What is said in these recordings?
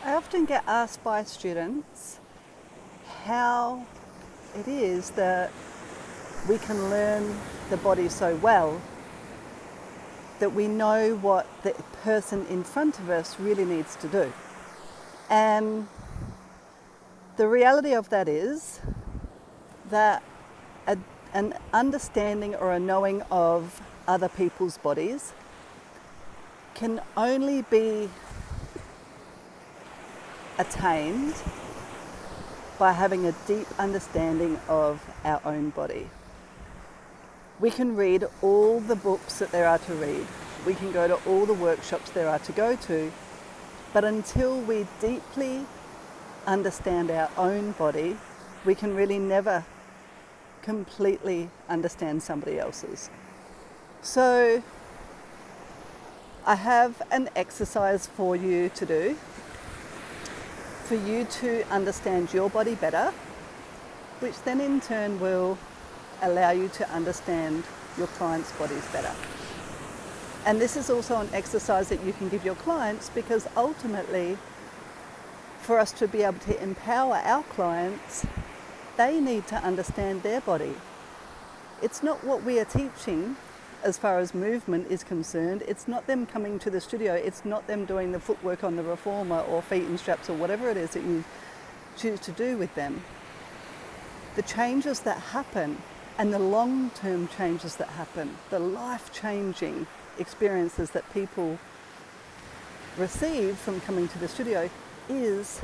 I often get asked by students how it is that we can learn the body so well that we know what the person in front of us really needs to do. And the reality of that is that an understanding or a knowing of other people's bodies can only be attained by having a deep understanding of our own body. We can read all the books that there are to read. We can go to all the workshops there are to go to. But until we deeply understand our own body, we can really never completely understand somebody else's. So I have an exercise for you to do, for you to understand your body better, which then in turn will allow you to understand your clients' bodies better. And this is also an exercise that you can give your clients, because ultimately, for us to be able to empower our clients, they need to understand their body. It's not what we are teaching as far as movement is concerned. It's not them coming to the studio. It's not them doing the footwork on the reformer or feet in straps or whatever it is that you choose to do with them. The changes that happen and the long-term changes that happen, the life-changing experiences that people receive from coming to the studio is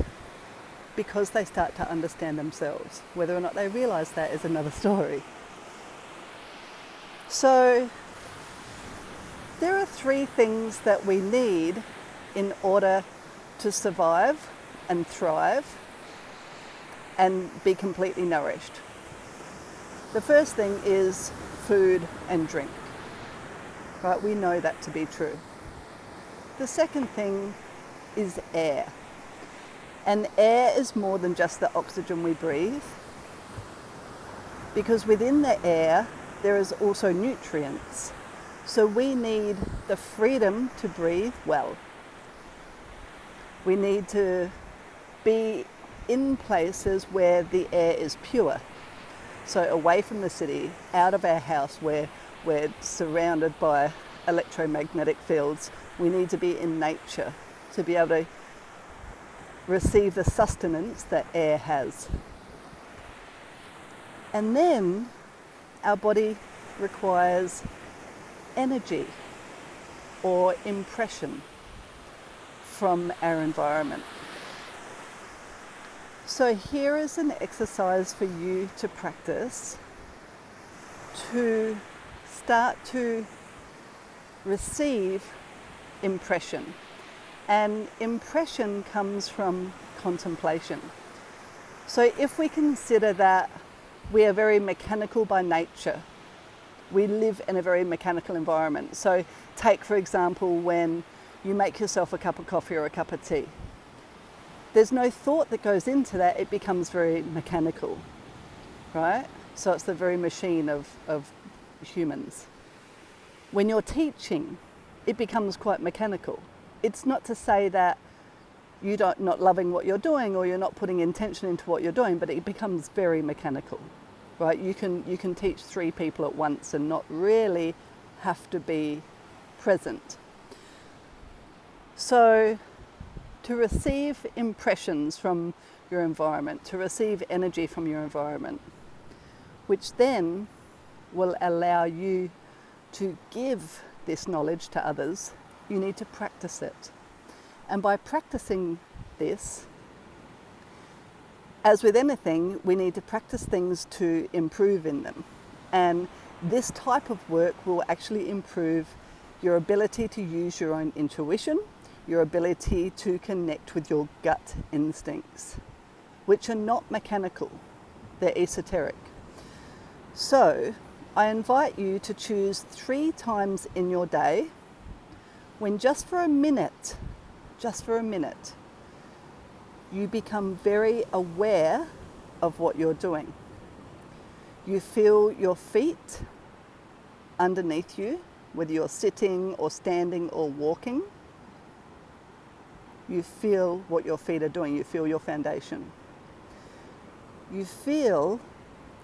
because they start to understand themselves. Whether or not they realize that is another story. So there are three things that we need in order to survive and thrive and be completely nourished. The first thing is food and drink. Right? We know that to be true. The second thing is air. And air is more than just the oxygen we breathe, because within the air there is also nutrients. So we need the freedom to breathe well. We need to be in places where the air is pure. So away from the city, out of our house where we're surrounded by electromagnetic fields. We need to be in nature to be able to receive the sustenance that air has. And then our body requires energy or impression from our environment. So here is an exercise for you to practice to start to receive impression. And impression comes from contemplation. So if we consider that we are very mechanical by nature, we live in a very mechanical environment. So take, for example, when you make yourself a cup of coffee or a cup of tea. There's no thought that goes into that. It becomes very mechanical, right? So it's the very machine of humans. When you're teaching, it becomes quite mechanical. It's not to say that you're not loving what you're doing or you're not putting intention into what you're doing, but it becomes very mechanical, right? You can teach 3 people at once and not really have to be present. So to receive impressions from your environment, to receive energy from your environment, which then will allow you to give this knowledge to others, you need to practice it. And by practicing this, as with anything, we need to practice things to improve in them. And this type of work will actually improve your ability to use your own intuition, your ability to connect with your gut instincts, which are not mechanical, they're esoteric. So I invite you to choose 3 times in your day when just for a minute, you become very aware of what you're doing. You feel your feet underneath you, whether you're sitting or standing or walking. You feel what your feet are doing. You feel your foundation. You feel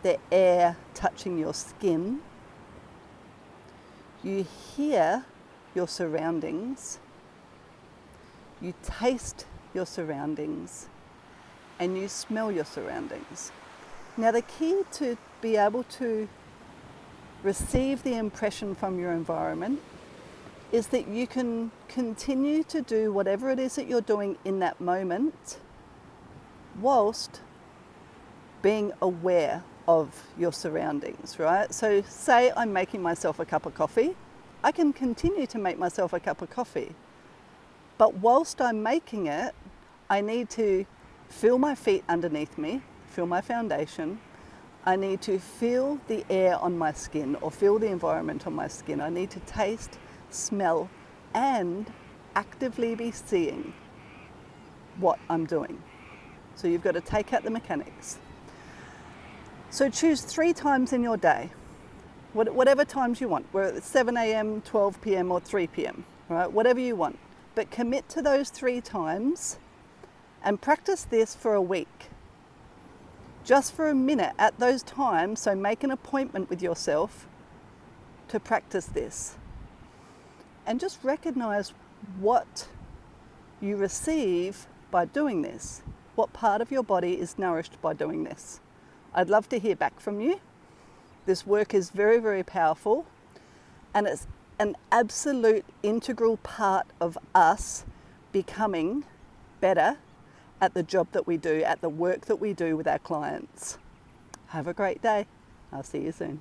the air touching your skin. You hear your surroundings. You taste your surroundings. And you smell your surroundings. Now, the key to be able to receive the impression from your environment is that you can continue to do whatever it is that you're doing in that moment whilst being aware of your surroundings, right? So say I'm making myself a cup of coffee, I can continue to make myself a cup of coffee. But whilst I'm making it, I need to feel my feet underneath me, feel my foundation. I need to feel the air on my skin or feel the environment on my skin. I need to taste, smell, and actively be seeing what I'm doing. So you've got to take out the mechanics. So choose 3 times in your day, whatever times you want, whether it's 7 a.m., 12 p.m. or 3 p.m., right? Whatever you want. But commit to those 3 times and practice this for a week. Just for a minute at those times, so make an appointment with yourself to practice this. And just recognize what you receive by doing this. What part of your body is nourished by doing this? I'd love to hear back from you. This work is very, very powerful, and it's an absolute integral part of us becoming better at the job that we do, at the work that we do with our clients. Have a great day. I'll see you soon.